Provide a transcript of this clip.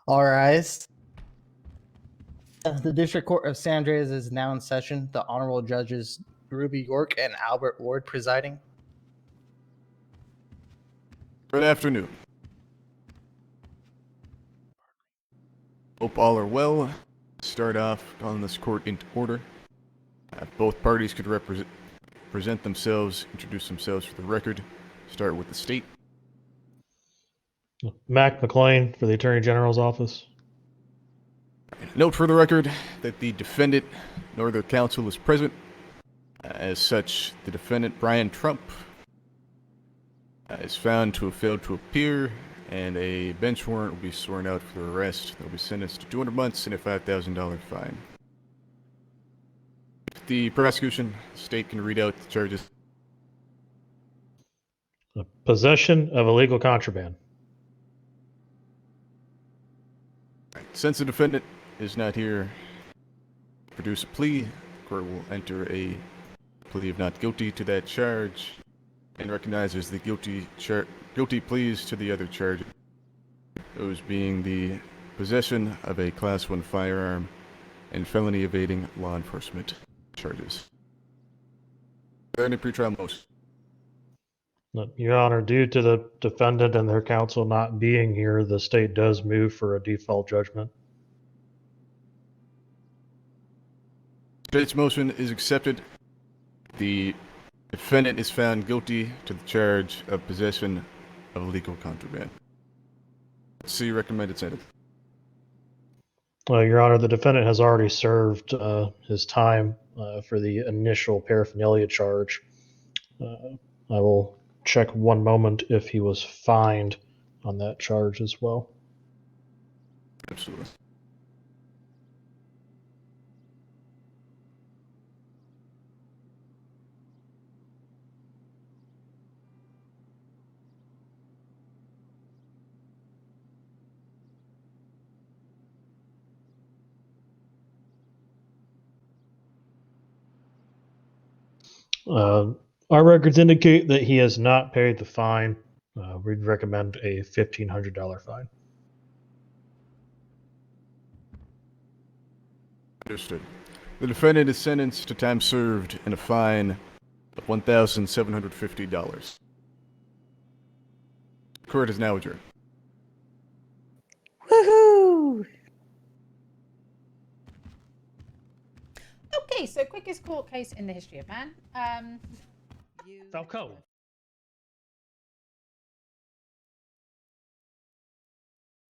All rise. The District Court of San Andreas is now in session. The Honorable Judges Ruby York and Albert Ward presiding. Good afternoon. Hope all are well. Start off on this court into order. Both parties could present themselves, introduce themselves for the record. Start with the state. McLane for the Attorney General's office. Note for the record that the defendant nor their counsel is present. As such, the defendant, Bryan Tump, is found to have failed to appear, and a bench warrant will be sworn out for arrest. They'll be sentenced to 200 months and a $5,000 fine. If the prosecution, state can read out the charges. Possession of illegal contraband. Since the defendant is not here to produce a plea, the court will enter a plea of not guilty to that charge and recognizes the guilty pleas to the other charges, those being the possession of a Class 1 firearm and felony evading law enforcement charges. Are there any pretrial motions? Your Honor, due to the defendant and their counsel not being here, the state does move for a default judgment. State's motion is accepted. The defendant is found guilty to the charge of possession of illegal contraband. See recommended sentence. Your Honor, the defendant has already served his time for the initial paraphernalia charge. I will check one moment if he was fined on that charge as well. Absolutely. Our records indicate that he has not paid the fine. We'd recommend a $1,500 fine. Understood. The defendant is sentenced to time served and a fine of $1,750. Court is now adjourned. Woohoo! Okay, so quickest court case in the history of man. Falcone.